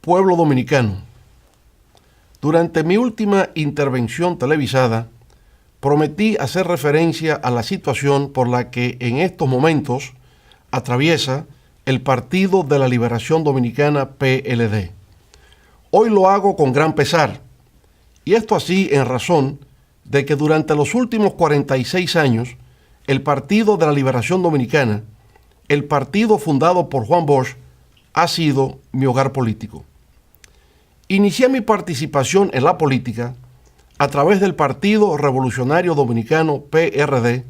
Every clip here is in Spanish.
Pueblo dominicano, durante mi última intervención televisada, prometí hacer referencia a la situación por la que en estos momentos atraviesa el Partido de la Liberación Dominicana PLD. Hoy lo hago con gran pesar, y esto así en razón de que durante los últimos 46 años, el Partido de la Liberación Dominicana, el partido fundado por Juan Bosch, ha sido mi hogar político. Inicié mi participación en la política a través del Partido Revolucionario Dominicano PRD,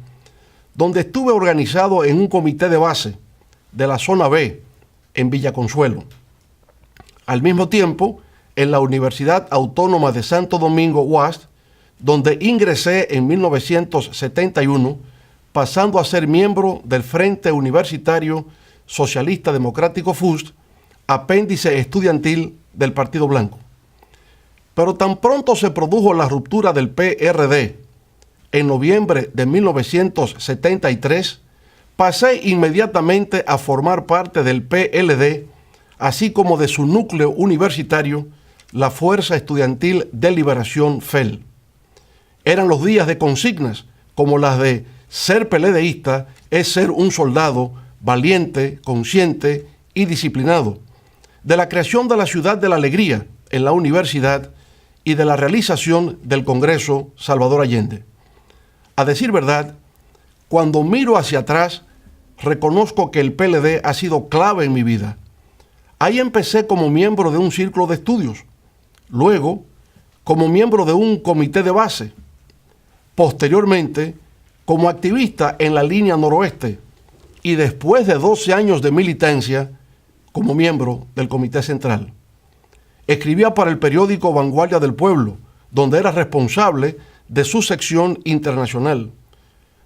donde estuve organizado en un comité de base de la Zona B, en Villa Consuelo. Al mismo tiempo, en la Universidad Autónoma de Santo Domingo, UAS, donde ingresé en 1971, pasando a ser miembro del Frente Universitario Socialista Democrático FUST, apéndice estudiantil del Partido Blanco. Pero tan pronto se produjo la ruptura del PRD en noviembre de 1973, pasé inmediatamente a formar parte del PLD, así como de su núcleo universitario, la Fuerza Estudiantil de Liberación FEL. Eran los días de consignas como las de ser PLDista es ser un soldado valiente, consciente y disciplinado, de la creación de la Ciudad de la Alegría en la universidad y de la realización del Congreso Salvador Allende. A decir verdad, cuando miro hacia atrás, reconozco que el PLD ha sido clave en mi vida. Ahí empecé como miembro de un círculo de estudios, luego como miembro de un comité de base, posteriormente como activista en la línea noroeste y después de 12 años de militancia como miembro del Comité Central. Escribía para el periódico Vanguardia del Pueblo, donde era responsable de su sección internacional.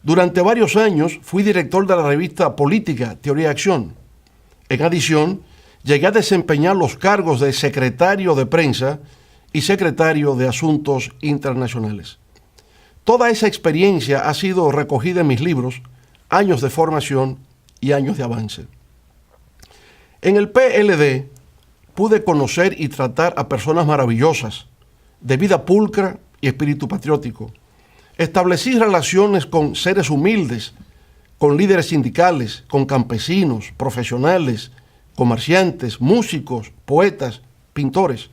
Durante varios años fui director de la revista política Teoría y Acción. En adición, llegué a desempeñar los cargos de secretario de prensa y secretario de Asuntos Internacionales. Toda esa experiencia ha sido recogida en mis libros, Años de Formación y Años de Avance. En el PLD pude conocer y tratar a personas maravillosas, de vida pulcra y espíritu patriótico. Establecí relaciones con seres humildes, con líderes sindicales, con campesinos, profesionales, comerciantes, músicos, poetas, pintores.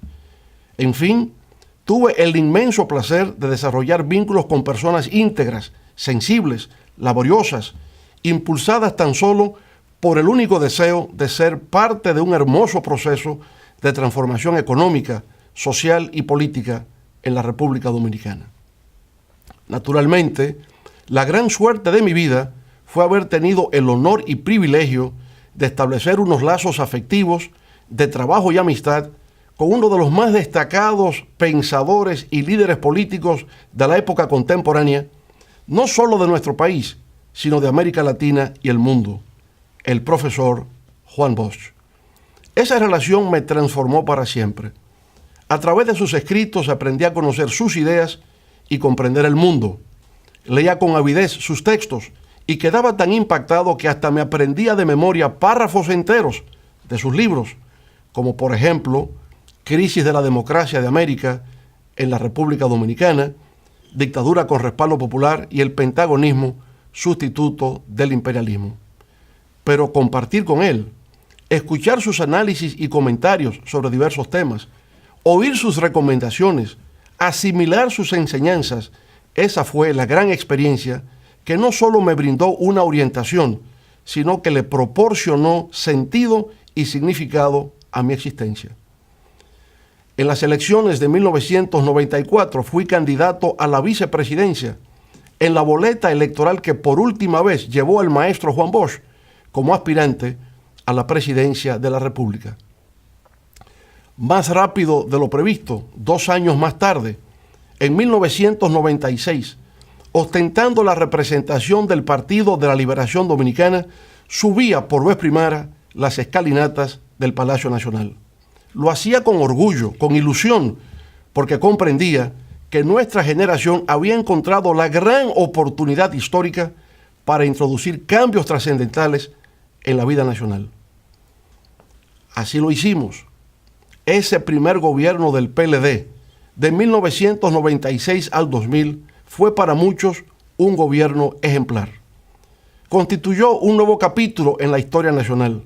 En fin, tuve el inmenso placer de desarrollar vínculos con personas íntegras, sensibles, laboriosas, impulsadas tan solo por el único deseo de ser parte de un hermoso proceso de transformación económica, social y política en la República Dominicana. Naturalmente, la gran suerte de mi vida fue haber tenido el honor y privilegio de establecer unos lazos afectivos de trabajo y amistad con uno de los más destacados pensadores y líderes políticos de la época contemporánea, no solo de nuestro país, sino de América Latina y el mundo, el profesor Juan Bosch. Esa relación me transformó para siempre. A través de sus escritos aprendí a conocer sus ideas y comprender el mundo. Leía con avidez sus textos y quedaba tan impactado que hasta me aprendía de memoria párrafos enteros de sus libros, como por ejemplo, Crisis de la Democracia de América en la República Dominicana, Dictadura con respaldo popular y el Pentagonismo, sustituto del imperialismo. Pero compartir con él, escuchar sus análisis y comentarios sobre diversos temas, oír sus recomendaciones, asimilar sus enseñanzas, esa fue la gran experiencia que no solo me brindó una orientación, sino que le proporcionó sentido y significado a mi existencia. En las elecciones de 1994 fui candidato a la vicepresidencia en la boleta electoral que por última vez llevó el maestro Juan Bosch como aspirante a la presidencia de la República. Más rápido de lo previsto, 2 años más tarde, en 1996, ostentando la representación del Partido de la Liberación Dominicana, subía por vez primera las escalinatas del Palacio Nacional. Lo hacía con orgullo, con ilusión, porque comprendía que nuestra generación había encontrado la gran oportunidad histórica para introducir cambios trascendentales en la vida nacional. Así lo hicimos. ese primer gobierno del PLD, de 1996 al 2000, fue para muchos un gobierno ejemplar. Constituyó un nuevo capítulo en la historia nacional.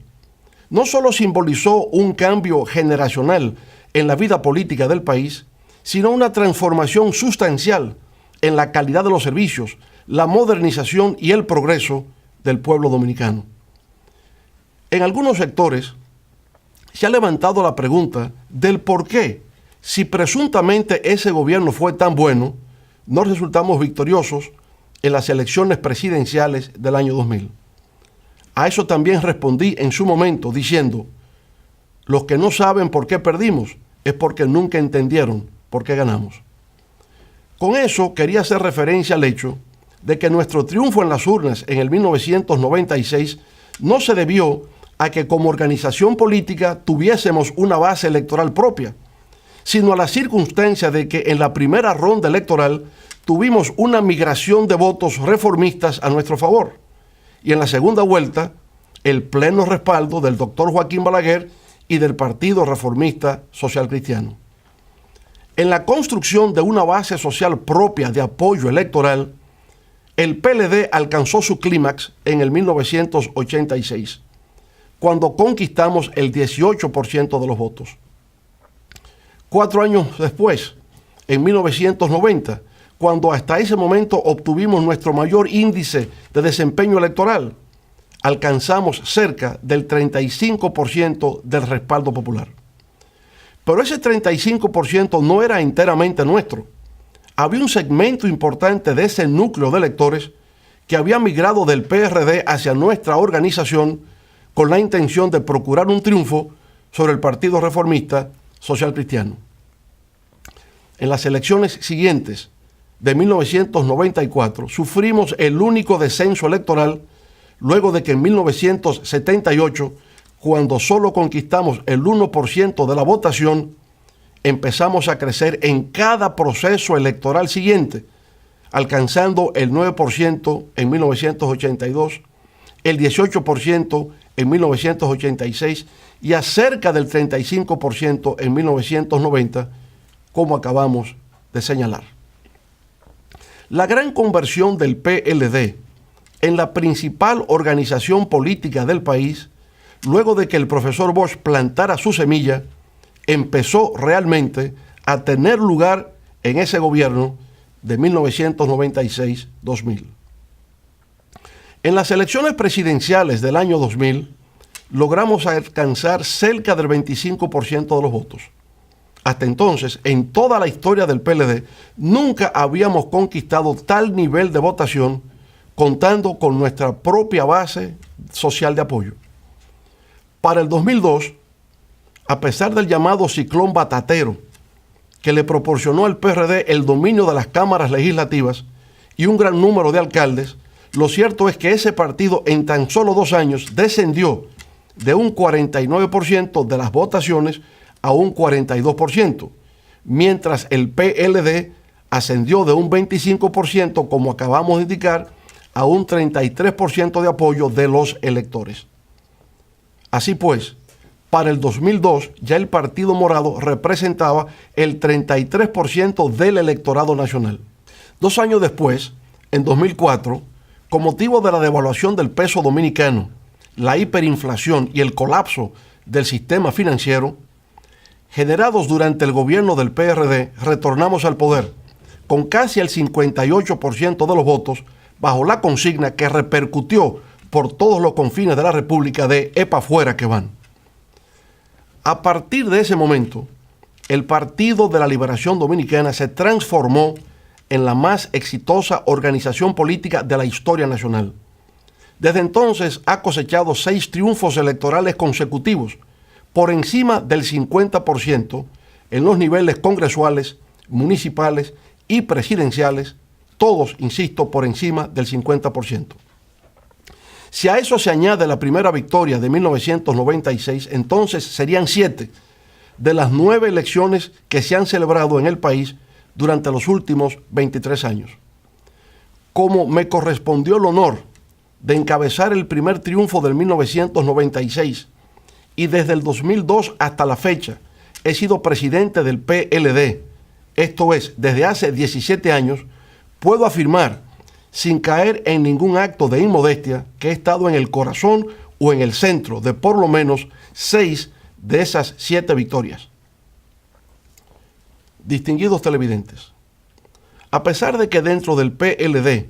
No solo simbolizó un cambio generacional en la vida política del país, sino una transformación sustancial en la calidad de los servicios, la modernización y el progreso del pueblo dominicano. En algunos sectores se ha levantado la pregunta del por qué, si presuntamente ese gobierno fue tan bueno, no resultamos victoriosos en las elecciones presidenciales del año 2000. A eso también respondí en su momento diciendo, los que no saben por qué perdimos es porque nunca entendieron por qué ganamos. Con eso quería hacer referencia al hecho de que nuestro triunfo en las urnas en el 1996 no se debió a que como organización política tuviésemos una base electoral propia, sino a la circunstancia de que en la primera ronda electoral tuvimos una migración de votos reformistas a nuestro favor, y en la segunda vuelta el pleno respaldo del doctor Joaquín Balaguer y del Partido Reformista Social Cristiano. En la construcción de una base social propia de apoyo electoral, el PLD alcanzó su clímax en el 1986, cuando conquistamos el 18% de los votos. 4 años después, en 1990, cuando hasta ese momento obtuvimos nuestro mayor índice de desempeño electoral, alcanzamos cerca del 35% del respaldo popular. Pero ese 35% no era enteramente nuestro. Había un segmento importante de ese núcleo de electores que había migrado del PRD hacia nuestra organización con la intención de procurar un triunfo sobre el Partido Reformista Social Cristiano. En las elecciones siguientes de 1994 sufrimos el único descenso electoral luego de que en 1978, cuando solo conquistamos el 1% de la votación, empezamos a crecer en cada proceso electoral siguiente, alcanzando el 9% en 1982, el 18% en 1986 y a cerca del 35% en 1990, como acabamos de señalar. La gran conversión del PLD en la principal organización política del país, luego de que el profesor Bosch plantara su semilla, empezó realmente a tener lugar en ese gobierno de 1996-2000. En las elecciones presidenciales del año 2000, logramos alcanzar cerca del 25% de los votos. Hasta entonces, en toda la historia del PLD, nunca habíamos conquistado tal nivel de votación contando con nuestra propia base social de apoyo. Para el 2002, a pesar del llamado ciclón batatero, que le proporcionó al PRD el dominio de las cámaras legislativas y un gran número de alcaldes, lo cierto es que ese partido en tan solo 2 años descendió de un 49% de las votaciones a un 42%, mientras el PLD ascendió de un 25%, como acabamos de indicar, a un 33% de apoyo de los electores. Así pues, para el 2002 ya el Partido Morado representaba el 33% del electorado nacional. 2 años después, en 2004, con motivo de la devaluación del peso dominicano, la hiperinflación y el colapso del sistema financiero, generados durante el gobierno del PRD, retornamos al poder con casi el 58% de los votos bajo la consigna que repercutió por todos los confines de la República de "epa fuera que van". A partir de ese momento, el Partido de la Liberación Dominicana se transformó en la más exitosa organización política de la historia nacional. Desde entonces ha cosechado 6 triunfos electorales consecutivos, por encima del 50% en los niveles congresuales, municipales y presidenciales, todos, insisto, por encima del 50%. Si a eso se añade la primera victoria de 1996, entonces serían 7 de las 9 elecciones que se han celebrado en el país durante los últimos 23 años. Como me correspondió el honor de encabezar el primer triunfo del 1996 y desde el 2002 hasta la fecha, he sido presidente del PLD, esto es, desde hace 17 años, puedo afirmar, sin caer en ningún acto de inmodestia, que he estado en el corazón o en el centro de por lo menos 6 de esas 7 victorias. Distinguidos televidentes, a pesar de que dentro del PLD,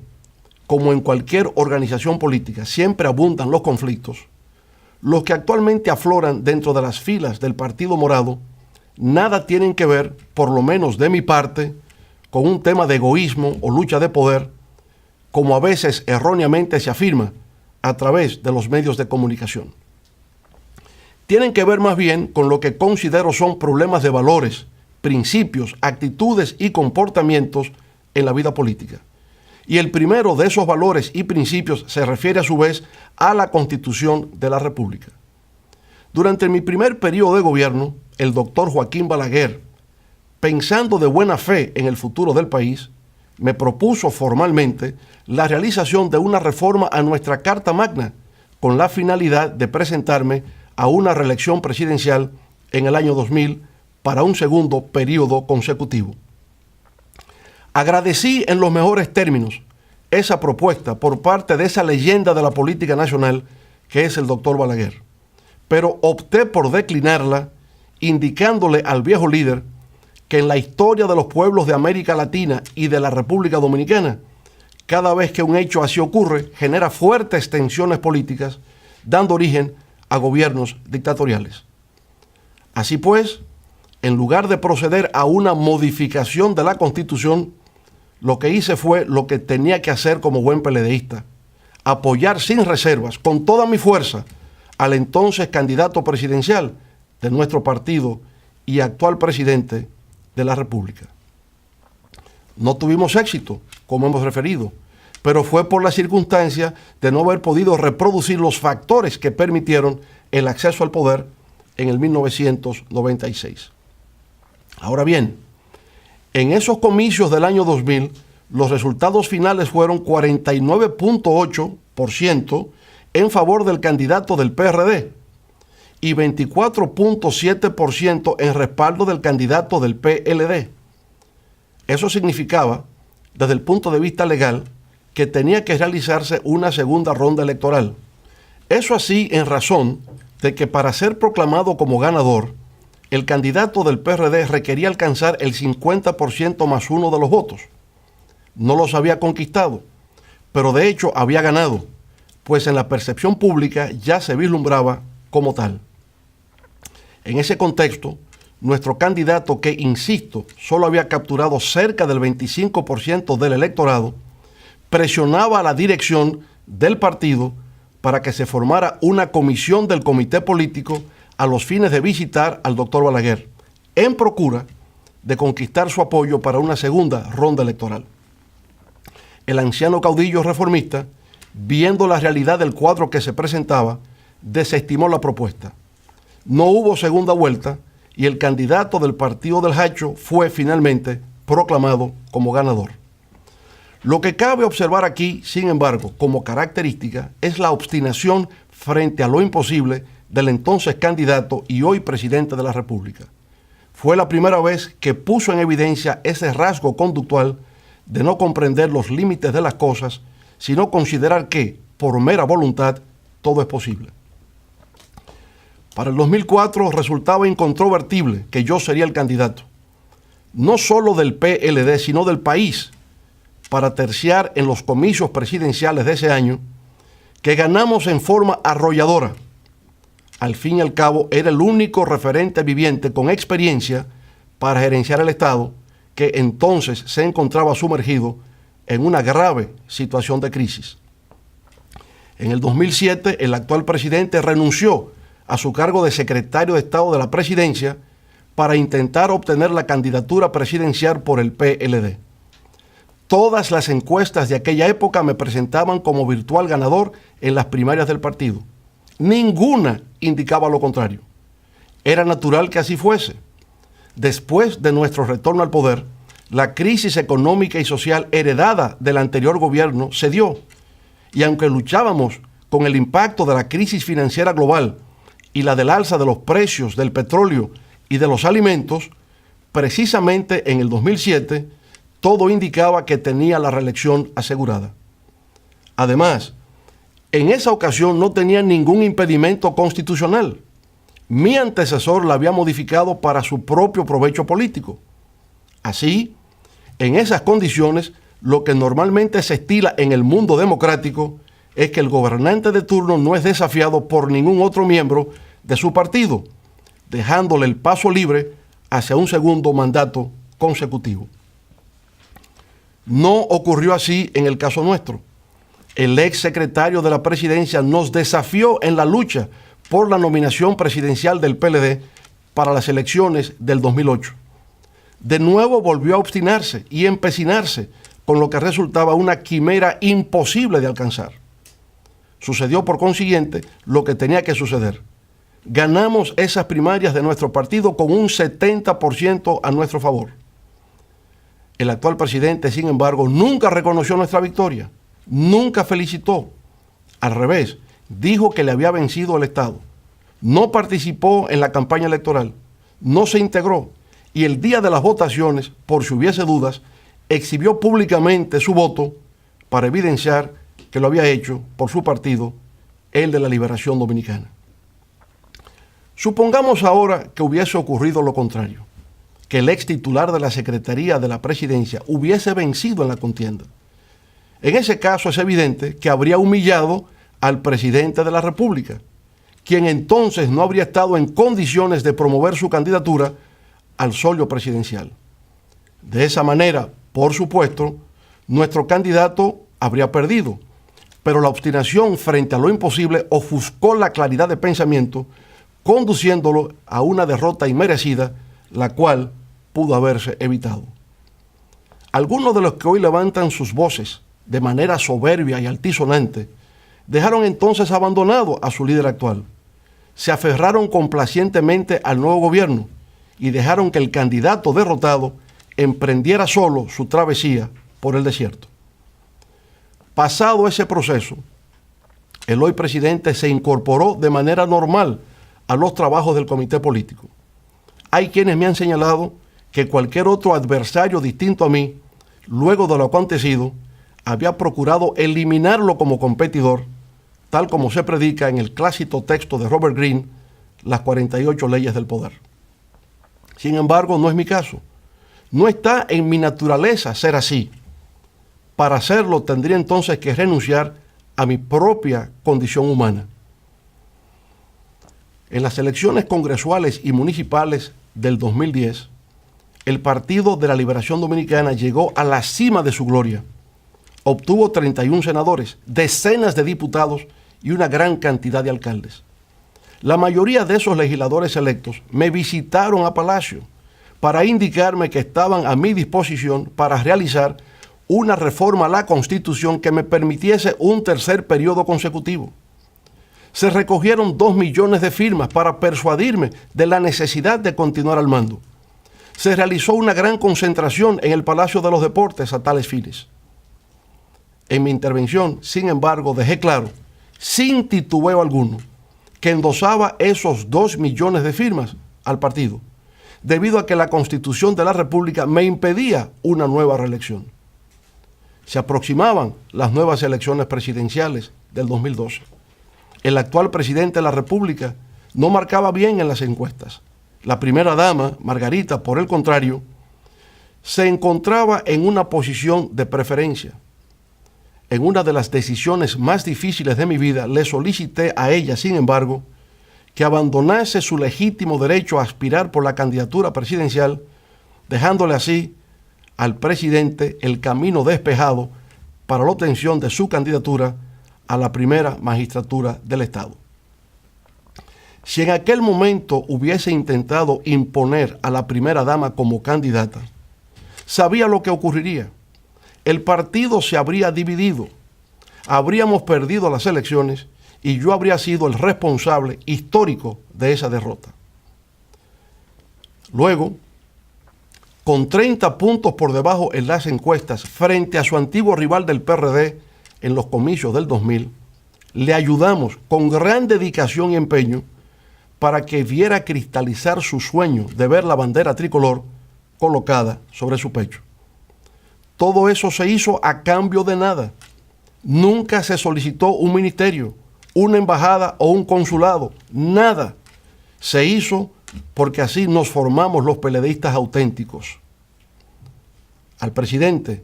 como en cualquier organización política, siempre abundan los conflictos, los que actualmente afloran dentro de las filas del Partido Morado nada tienen que ver, por lo menos de mi parte, con un tema de egoísmo o lucha de poder, como a veces erróneamente se afirma a través de los medios de comunicación. Tienen que ver más bien con lo que considero son problemas de valores, principios, actitudes y comportamientos en la vida política. Y el primero de esos valores y principios se refiere a su vez a la Constitución de la República. Durante mi primer periodo de gobierno, el doctor Joaquín Balaguer, pensando de buena fe en el futuro del país, me propuso formalmente la realización de una reforma a nuestra Carta Magna con la finalidad de presentarme a una reelección presidencial en el año 2000 para un segundo periodo consecutivo. Agradecí en los mejores términos esa propuesta por parte de esa leyenda de la política nacional que es el doctor Balaguer, pero opté por declinarla, indicándole al viejo líder que en la historia de los pueblos de América Latina y de la República Dominicana, cada vez que un hecho así ocurre, genera fuertes tensiones políticas, dando origen a gobiernos dictatoriales. Así pues, en lugar de proceder a una modificación de la Constitución, lo que hice fue lo que tenía que hacer como buen peledeísta: apoyar sin reservas, con toda mi fuerza, al entonces candidato presidencial de nuestro partido y actual presidente de la República. No tuvimos éxito, como hemos referido, pero fue por la circunstancia de no haber podido reproducir los factores que permitieron el acceso al poder en el 1996. Ahora bien, en esos comicios del año 2000, los resultados finales fueron 49.8% en favor del candidato del PRD y 24.7% en respaldo del candidato del PLD. Eso significaba, desde el punto de vista legal, que tenía que realizarse una segunda ronda electoral. Eso así en razón de que para ser proclamado como ganador, el candidato del PRD requería alcanzar el 50% más 1 de los votos. No los había conquistado, pero de hecho había ganado, pues en la percepción pública ya se vislumbraba como tal. En ese contexto, nuestro candidato, que, insisto, solo había capturado cerca del 25% del electorado, presionaba a la dirección del partido para que se formara una comisión del comité político a los fines de visitar al doctor Balaguer, en procura de conquistar su apoyo para una segunda ronda electoral. El anciano caudillo reformista, viendo la realidad del cuadro que se presentaba, desestimó la propuesta. No hubo segunda vuelta y el candidato del partido del Hacho fue finalmente proclamado como ganador. Lo que cabe observar aquí, sin embargo, como característica, es la obstinación frente a lo imposible del entonces candidato y hoy presidente de la República. Fue la primera vez que puso en evidencia ese rasgo conductual de no comprender los límites de las cosas, sino considerar que, por mera voluntad, todo es posible. Para el 2004 resultaba incontrovertible que yo sería el candidato, no solo del PLD, sino del país, para terciar en los comicios presidenciales de ese año, que ganamos en forma arrolladora. Al fin y al cabo, era el único referente viviente con experiencia para gerenciar el Estado, que entonces se encontraba sumergido en una grave situación de crisis. En el 2007, el actual presidente renunció a su cargo de secretario de Estado de la Presidencia para intentar obtener la candidatura presidencial por el PLD. Todas las encuestas de aquella época me presentaban como virtual ganador en las primarias del partido. Ninguna indicaba lo contrario. Era natural que así fuese. Después de nuestro retorno al poder, la crisis económica y social heredada del anterior gobierno se dio. Y aunque luchábamos con el impacto de la crisis financiera global y la del alza de los precios del petróleo y de los alimentos, precisamente en el 2007, todo indicaba que tenía la reelección asegurada. Además, en esa ocasión no tenía ningún impedimento constitucional. Mi antecesor la había modificado para su propio provecho político. Así, en esas condiciones, lo que normalmente se estila en el mundo democrático es que el gobernante de turno no es desafiado por ningún otro miembro de su partido, dejándole el paso libre hacia un segundo mandato consecutivo. No ocurrió así en el caso nuestro. El ex secretario de la presidencia nos desafió en la lucha por la nominación presidencial del PLD para las elecciones del 2008. De nuevo volvió a obstinarse y empecinarse con lo que resultaba una quimera imposible de alcanzar. Sucedió por consiguiente lo que tenía que suceder. Ganamos esas primarias de nuestro partido con un 70% a nuestro favor. El actual presidente, sin embargo, nunca reconoció nuestra victoria, nunca felicitó. Al revés, dijo que le había vencido el Estado. No participó en la campaña electoral, no se integró y el día de las votaciones, por si hubiese dudas, exhibió públicamente su voto para evidenciar que lo había hecho por su partido, el de la Liberación Dominicana. Supongamos ahora que hubiese ocurrido lo contrario, que el ex titular de la Secretaría de la Presidencia hubiese vencido en la contienda. En ese caso es evidente que habría humillado al presidente de la República, quien entonces no habría estado en condiciones de promover su candidatura al solio presidencial. De esa manera, por supuesto, nuestro candidato habría perdido, pero la obstinación frente a lo imposible ofuscó la claridad de pensamiento, conduciéndolo a una derrota inmerecida, la cual pudo haberse evitado. Algunos de los que hoy levantan sus voces de manera soberbia y altisonante dejaron entonces abandonado a su líder actual. Se aferraron complacientemente al nuevo gobierno y dejaron que el candidato derrotado emprendiera solo su travesía por el desierto. Pasado ese proceso, el hoy presidente se incorporó de manera normal a los trabajos del comité político. Hay quienes me han señalado que cualquier otro adversario distinto a mí, luego de lo acontecido, había procurado eliminarlo como competidor, tal como se predica en el clásico texto de Robert Greene, Las 48 leyes del poder. Sin embargo, no es mi caso. No está en mi naturaleza ser así. Para hacerlo tendría entonces que renunciar a mi propia condición humana. En las elecciones congresuales y municipales del 2010, el Partido de la Liberación Dominicana llegó a la cima de su gloria. Obtuvo 31 senadores, decenas de diputados y una gran cantidad de alcaldes. La mayoría de esos legisladores electos me visitaron a Palacio para indicarme que estaban a mi disposición para realizar una reforma a la Constitución que me permitiese un tercer periodo consecutivo. Se recogieron 2 millones de firmas para persuadirme de la necesidad de continuar al mando. Se realizó una gran concentración en el Palacio de los Deportes a tales fines. En mi intervención, sin embargo, dejé claro, sin titubeo alguno, que endosaba esos 2 millones de firmas al partido, debido a que la Constitución de la República me impedía una nueva reelección. Se aproximaban las nuevas elecciones presidenciales del 2012. El actual presidente de la República no marcaba bien en las encuestas. La primera dama, Margarita, por el contrario, se encontraba en una posición de preferencia. En una de las decisiones más difíciles de mi vida, le solicité a ella, sin embargo, que abandonase su legítimo derecho a aspirar por la candidatura presidencial, dejándole así al presidente el camino despejado para la obtención de su candidatura a la primera magistratura del Estado. Si en aquel momento hubiese intentado imponer a la primera dama como candidata, sabía lo que ocurriría. El partido se habría dividido, habríamos perdido las elecciones y yo habría sido el responsable histórico de esa derrota. Luego, con 30 puntos por debajo en las encuestas frente a su antiguo rival del PRD en los comicios del 2000, le ayudamos con gran dedicación y empeño para que viera cristalizar su sueño de ver la bandera tricolor colocada sobre su pecho. Todo eso se hizo a cambio de nada. Nunca se solicitó un ministerio, una embajada o un consulado, nada. Se hizo porque así nos formamos los PLDistas auténticos. Al presidente,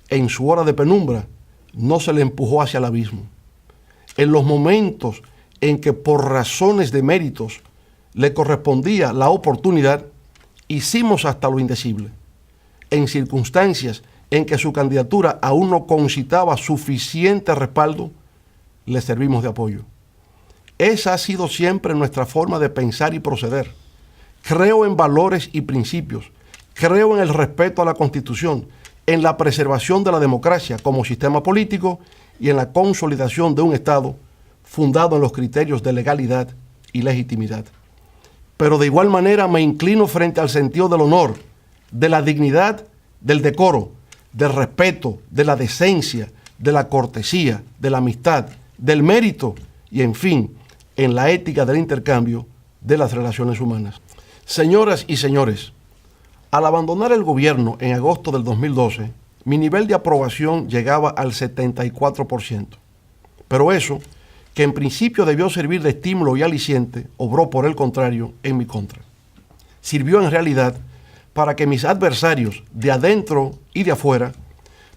en su hora de penumbra, no se le empujó hacia el abismo. En los momentos en que por razones de méritos le correspondía la oportunidad, hicimos hasta lo indecible. En circunstancias en que su candidatura aún no concitaba suficiente respaldo, le servimos de apoyo. Esa ha sido siempre nuestra forma de pensar y proceder. Creo en valores y principios. Creo en el respeto a la Constitución, en la preservación de la democracia como sistema político y en la consolidación de un Estado fundado en los criterios de legalidad y legitimidad. Pero de igual manera me inclino frente al sentido del honor, de la dignidad, del decoro, del respeto, de la decencia, de la cortesía, de la amistad, del mérito y, en fin, en la ética del intercambio de las relaciones humanas. Señoras y señores, al abandonar el gobierno en agosto del 2012, mi nivel de aprobación llegaba al 74%. Pero eso, que en principio debió servir de estímulo y aliciente, obró por el contrario en mi contra. Sirvió en realidad para que mis adversarios de adentro y de afuera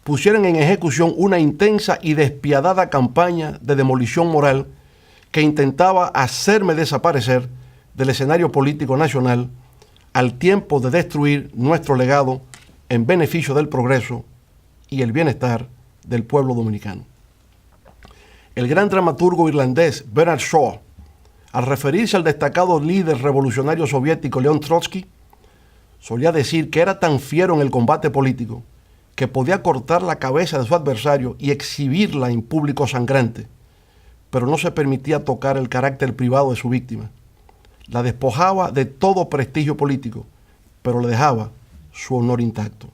pusieran en ejecución una intensa y despiadada campaña de demolición moral que intentaba hacerme desaparecer del escenario político nacional al tiempo de destruir nuestro legado en beneficio del progreso y el bienestar del pueblo dominicano. El gran dramaturgo irlandés Bernard Shaw, al referirse al destacado líder revolucionario soviético León Trotsky, solía decir que era tan fiero en el combate político que podía cortar la cabeza de su adversario y exhibirla en público sangrante, pero no se permitía tocar el carácter privado de su víctima. La despojaba de todo prestigio político, pero le dejaba su honor intacto.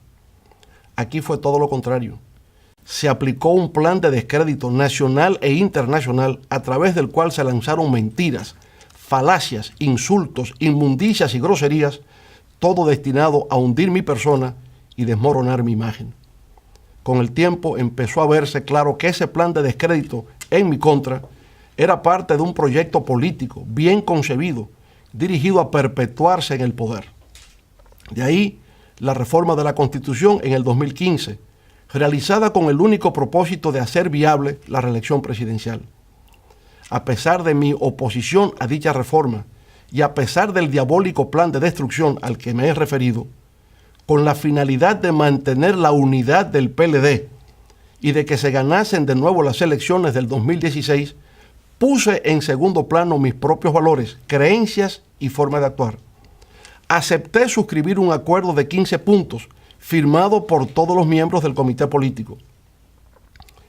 Aquí fue todo lo contrario. Se aplicó un plan de descrédito nacional e internacional a través del cual se lanzaron mentiras, falacias, insultos, inmundicias y groserías, todo destinado a hundir mi persona y desmoronar mi imagen. Con el tiempo empezó a verse claro que ese plan de descrédito en mi contra era parte de un proyecto político bien concebido, dirigido a perpetuarse en el poder. De ahí la reforma de la Constitución en el 2015, realizada con el único propósito de hacer viable la reelección presidencial. A pesar de mi oposición a dicha reforma y a pesar del diabólico plan de destrucción al que me he referido, con la finalidad de mantener la unidad del PLD y de que se ganasen de nuevo las elecciones del 2016, puse en segundo plano mis propios valores, creencias y forma de actuar. Acepté suscribir un acuerdo de 15 puntos firmado por todos los miembros del comité político.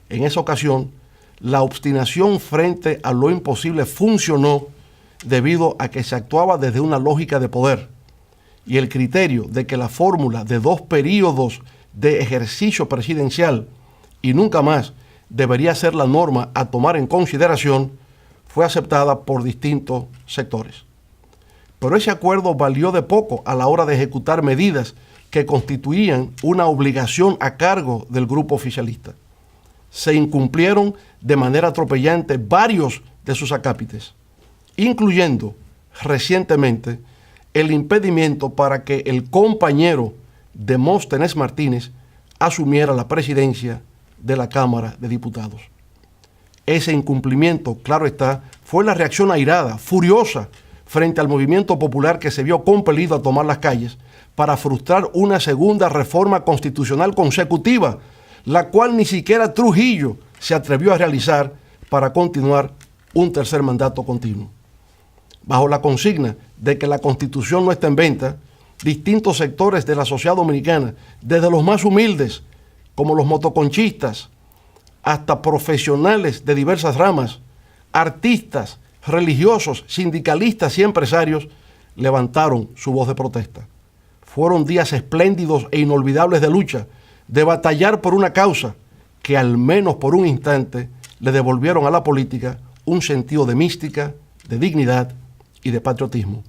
En esa ocasión, la obstinación frente a lo imposible funcionó debido a que se actuaba desde una lógica de poder y el criterio de que la fórmula de 2 períodos de ejercicio presidencial y nunca más debería ser la norma a tomar en consideración fue aceptada por distintos sectores. Pero ese acuerdo valió de poco a la hora de ejecutar medidas que constituían una obligación a cargo del grupo oficialista. Se incumplieron de manera atropellante varios de sus acápites, incluyendo recientemente el impedimento para que el compañero Demóstenes Martínez asumiera la presidencia de la Cámara de Diputados. Ese incumplimiento, claro está, fue la reacción airada, furiosa, frente al movimiento popular que se vio compelido a tomar las calles para frustrar una segunda reforma constitucional consecutiva, la cual ni siquiera Trujillo se atrevió a realizar para continuar un tercer mandato continuo. Bajo la consigna de que la Constitución no está en venta, distintos sectores de la sociedad dominicana, desde los más humildes, como los motoconchistas, hasta profesionales de diversas ramas, artistas, religiosos, sindicalistas y empresarios, levantaron su voz de protesta. Fueron días espléndidos e inolvidables de lucha, de batallar por una causa que al menos por un instante le devolvieron a la política un sentido de mística, de dignidad y de patriotismo.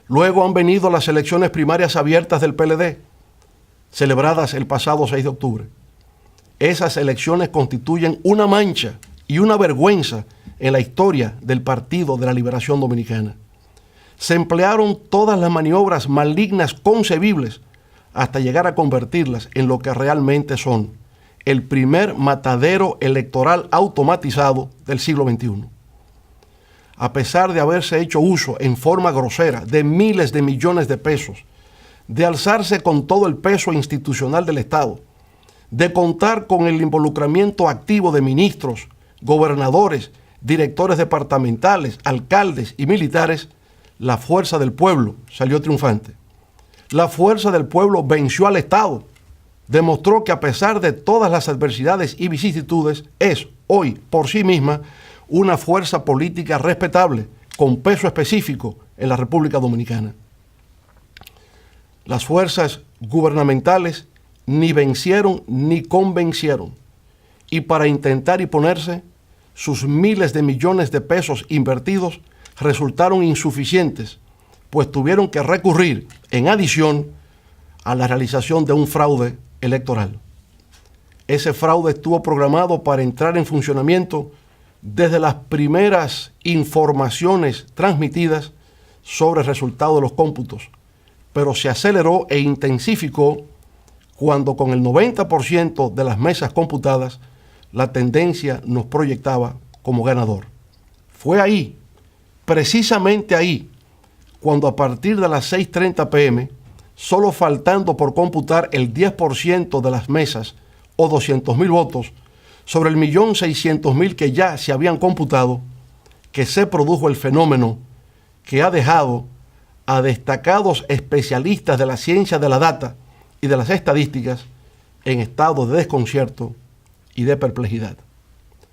Luego han venido las elecciones primarias abiertas del PLD, celebradas el pasado 6 de octubre. Esas elecciones constituyen una mancha y una vergüenza en la historia del Partido de la Liberación Dominicana. Se emplearon todas las maniobras malignas concebibles hasta llegar a convertirlas en lo que realmente son: el primer matadero electoral automatizado del siglo XXI. A pesar de haberse hecho uso en forma grosera de miles de millones de pesos, de alzarse con todo el peso institucional del Estado, de contar con el involucramiento activo de ministros, gobernadores, directores departamentales, alcaldes y militares, la fuerza del pueblo salió triunfante. La fuerza del pueblo venció al Estado, demostró que a pesar de todas las adversidades y vicisitudes, es hoy por sí misma una fuerza política respetable, con peso específico en la República Dominicana. Las fuerzas gubernamentales ni vencieron ni convencieron, y para intentar imponerse, sus miles de millones de pesos invertidos resultaron insuficientes, pues tuvieron que recurrir, en adición, a la realización de un fraude electoral. Ese fraude estuvo programado para entrar en funcionamiento desde las primeras informaciones transmitidas sobre el resultado de los cómputos, pero se aceleró e intensificó cuando con el 90% de las mesas computadas la tendencia nos proyectaba como ganador. Fue ahí, precisamente ahí, cuando a partir de las 6:30 p.m., solo faltando por computar el 10% de las mesas o 200,000 votos sobre el 1.600.000 que ya se habían computado, que se produjo el fenómeno que ha dejado a destacados especialistas de la ciencia de la data y de las estadísticas en estado de desconcierto y de perplejidad.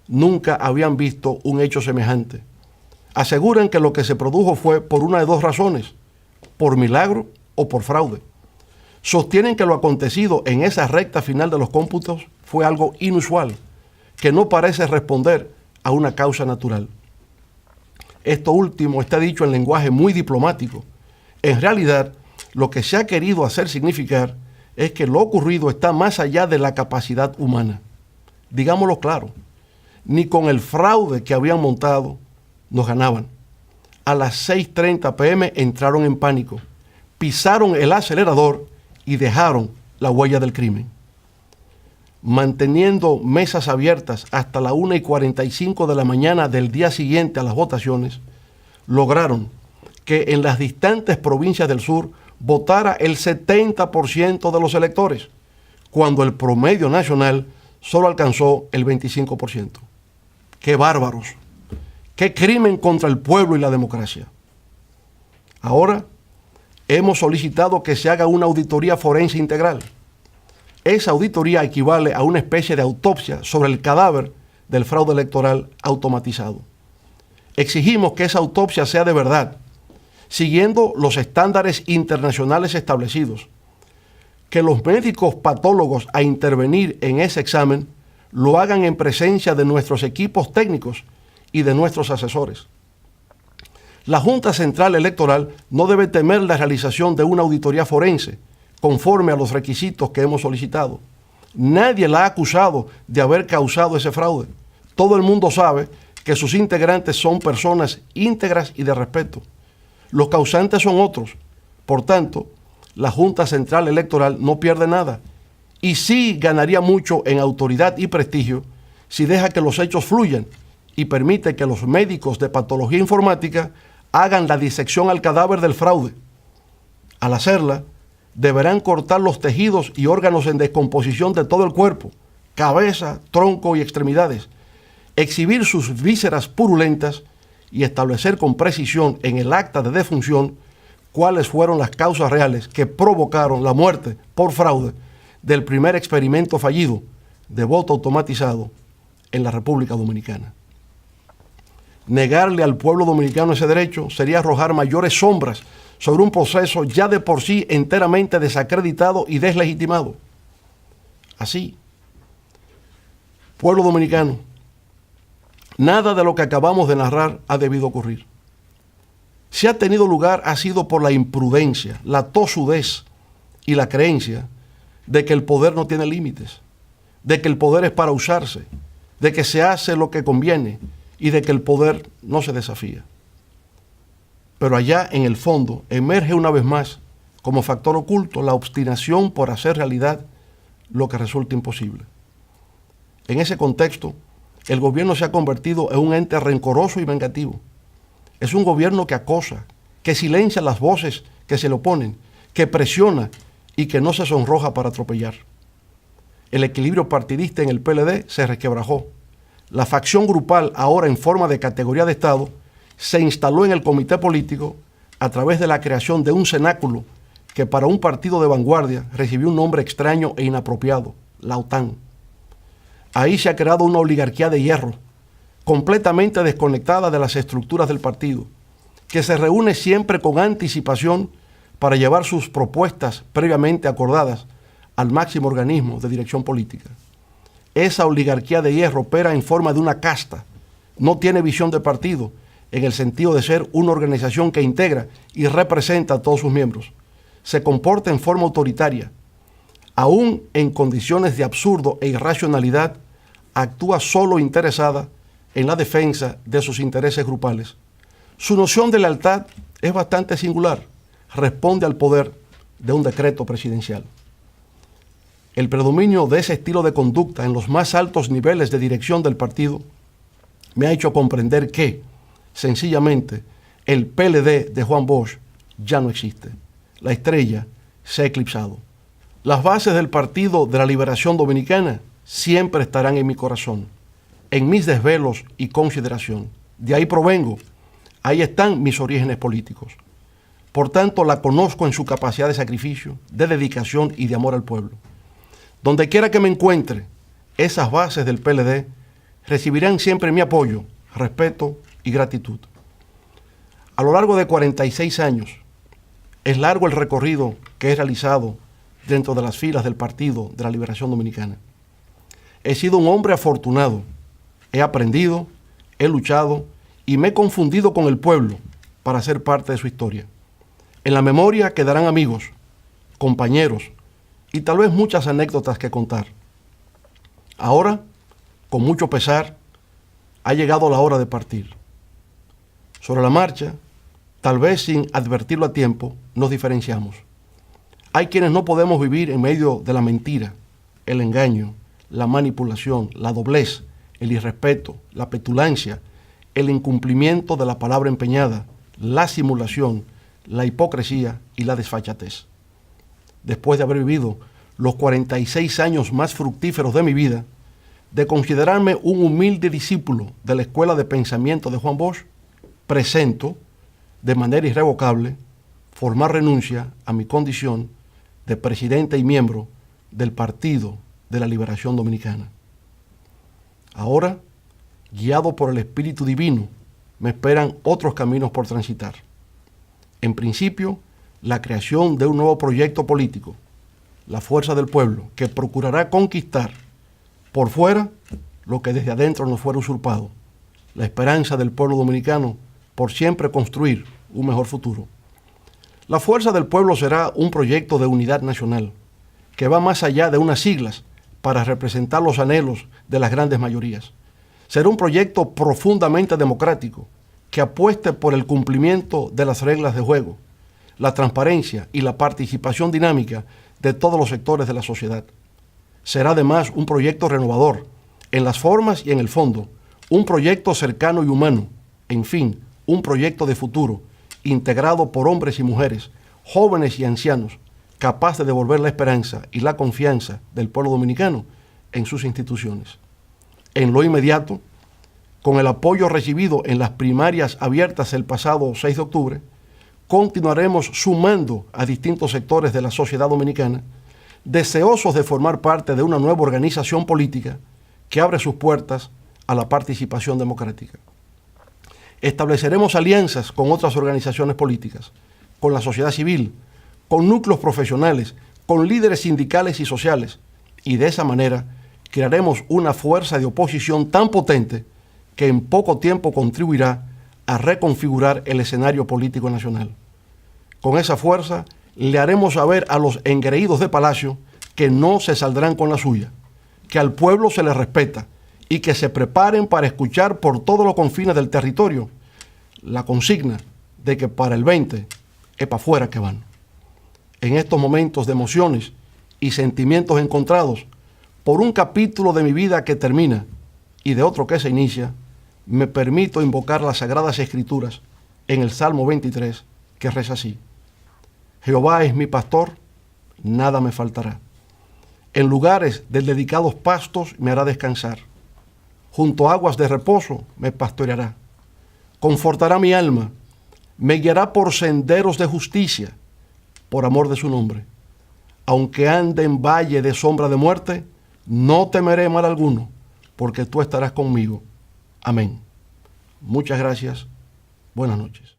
Nunca habían visto un hecho semejante. Aseguran que lo que se produjo fue por una de dos razones: por milagro o por fraude. Sostienen que lo acontecido en esa recta final de los cómputos fue algo inusual, que no parece responder a una causa natural. Esto último está dicho en lenguaje muy diplomático. En realidad, lo que se ha querido hacer significar es que lo ocurrido está más allá de la capacidad humana. Digámoslo claro, ni con el fraude que habían montado nos ganaban. A las 6:30 p.m. entraron en pánico, pisaron el acelerador y dejaron la huella del crimen. Manteniendo mesas abiertas hasta la 1:45 de la mañana del día siguiente a las votaciones, lograron que en las distantes provincias del sur votara el 70% de los electores, cuando el promedio nacional solo alcanzó el 25%. ¡Qué bárbaros! ¡Qué crimen contra el pueblo y la democracia! Ahora hemos solicitado que se haga una auditoría forense integral. Esa auditoría equivale a una especie de autopsia sobre el cadáver del fraude electoral automatizado. Exigimos que esa autopsia sea de verdad, siguiendo los estándares internacionales establecidos. Que los médicos patólogos a intervenir en ese examen lo hagan en presencia de nuestros equipos técnicos y de nuestros asesores. La Junta Central Electoral no debe temer la realización de una auditoría forense, conforme a los requisitos que hemos solicitado. Nadie la ha acusado de haber causado ese fraude. Todo el mundo sabe que sus integrantes son personas íntegras y de respeto. Los causantes son otros. Por tanto, la Junta Central Electoral no pierde nada y sí ganaría mucho en autoridad y prestigio si deja que los hechos fluyan y permite que los médicos de patología informática hagan la disección al cadáver del fraude. Al hacerla, deberán cortar los tejidos y órganos en descomposición de todo el cuerpo, cabeza, tronco y extremidades, exhibir sus vísceras purulentas y establecer con precisión en el acta de defunción cuáles fueron las causas reales que provocaron la muerte por fraude del primer experimento fallido de voto automatizado en la República Dominicana. Negarle al pueblo dominicano ese derecho sería arrojar mayores sombras sobre un proceso ya de por sí enteramente desacreditado y deslegitimado. Así, pueblo dominicano, nada de lo que acabamos de narrar ha debido ocurrir. si ha tenido lugar ha sido por la imprudencia, la tosudez y la creencia de que el poder no tiene límites, de que el poder es para usarse, de que se hace lo que conviene y de que el poder no se desafía. Pero allá en el fondo emerge una vez más como factor oculto la obstinación por hacer realidad lo que resulta imposible. En ese contexto, el gobierno se ha convertido en un ente rencoroso y vengativo. Es un gobierno que acosa, que silencia las voces que se le oponen, que presiona y que no se sonroja para atropellar. El equilibrio partidista en el PLD se resquebrajó. La facción grupal, ahora en forma de categoría de Estado, se instaló en el comité político a través de la creación de un cenáculo que para un partido de vanguardia recibió un nombre extraño e inapropiado, la OTAN. Ahí se ha creado una oligarquía de hierro, completamente desconectada de las estructuras del partido, que se reúne siempre con anticipación para llevar sus propuestas previamente acordadas al máximo organismo de dirección política. Esa oligarquía de hierro opera en forma de una casta, no tiene visión de partido, en el sentido de ser una organización que integra y representa a todos sus miembros. Se comporta en forma autoritaria. Aún en condiciones de absurdo e irracionalidad, actúa solo interesada en la defensa de sus intereses grupales. Su noción de lealtad es bastante singular. Responde al poder de un decreto presidencial. El predominio de ese estilo de conducta en los más altos niveles de dirección del partido me ha hecho comprender que, sencillamente, el PLD de Juan Bosch ya no existe. La estrella se ha eclipsado. Las bases del Partido de la Liberación Dominicana siempre estarán en mi corazón, en mis desvelos y consideración. De ahí provengo, ahí están mis orígenes políticos. Por tanto, la conozco en su capacidad de sacrificio, de dedicación y de amor al pueblo. Donde quiera que me encuentre, esas bases del PLD recibirán siempre mi apoyo, respeto y gratitud. A lo largo de 46 años, es largo el recorrido que he realizado dentro de las filas del Partido de la Liberación Dominicana. He sido un hombre afortunado, he aprendido, he luchado y me he confundido con el pueblo para ser parte de su historia. En la memoria quedarán amigos, compañeros y tal vez muchas anécdotas que contar. Ahora, con mucho pesar, ha llegado la hora de partir. Sobre la marcha, tal vez sin advertirlo a tiempo, nos diferenciamos. Hay quienes no podemos vivir en medio de la mentira, el engaño, la manipulación, la doblez, el irrespeto, la petulancia, el incumplimiento de la palabra empeñada, la simulación, la hipocresía y la desfachatez. Después de haber vivido los 46 años más fructíferos de mi vida, de considerarme un humilde discípulo de la Escuela de Pensamiento de Juan Bosch, presento, de manera irrevocable, formar renuncia a mi condición de presidente y miembro del Partido de la Liberación Dominicana. Ahora, guiado por el Espíritu Divino, me esperan otros caminos por transitar. En principio, la creación de un nuevo proyecto político, la fuerza del pueblo, que procurará conquistar por fuera lo que desde adentro nos fuera usurpado, la esperanza del pueblo dominicano por siempre construir un mejor futuro. La fuerza del pueblo será un proyecto de unidad nacional que va más allá de unas siglas para representar los anhelos de las grandes mayorías. Será un proyecto profundamente democrático que apueste por el cumplimiento de las reglas de juego, la transparencia y la participación dinámica de todos los sectores de la sociedad. Será además un proyecto renovador en las formas y en el fondo, un proyecto cercano y humano, en fin, un proyecto de futuro integrado por hombres y mujeres, jóvenes y ancianos, capaz de devolver la esperanza y la confianza del pueblo dominicano en sus instituciones. En lo inmediato, con el apoyo recibido en las primarias abiertas el pasado 6 de octubre, continuaremos sumando a distintos sectores de la sociedad dominicana, deseosos de formar parte de una nueva organización política que abre sus puertas a la participación democrática. Estableceremos alianzas con otras organizaciones políticas, con la sociedad civil, con núcleos profesionales, con líderes sindicales y sociales, y de esa manera crearemos una fuerza de oposición tan potente que en poco tiempo contribuirá a reconfigurar el escenario político nacional. Con esa fuerza le haremos saber a los engreídos de Palacio que no se saldrán con la suya, que al pueblo se le respeta y que se preparen para escuchar por todos los confines del territorio la consigna de que para el 20 es para afuera que van. En estos momentos de emociones y sentimientos encontrados, por un capítulo de mi vida que termina y de otro que se inicia, me permito invocar las Sagradas Escrituras en el Salmo 23, que reza así: Jehová es mi pastor, nada me faltará. En lugares de dedicados pastos me hará descansar. Junto a aguas de reposo me pastoreará. Confortará mi alma, me guiará por senderos de justicia, por amor de su nombre. Aunque ande en valle de sombra de muerte, no temeré mal alguno, porque tú estarás conmigo. Amén. Muchas gracias. Buenas noches.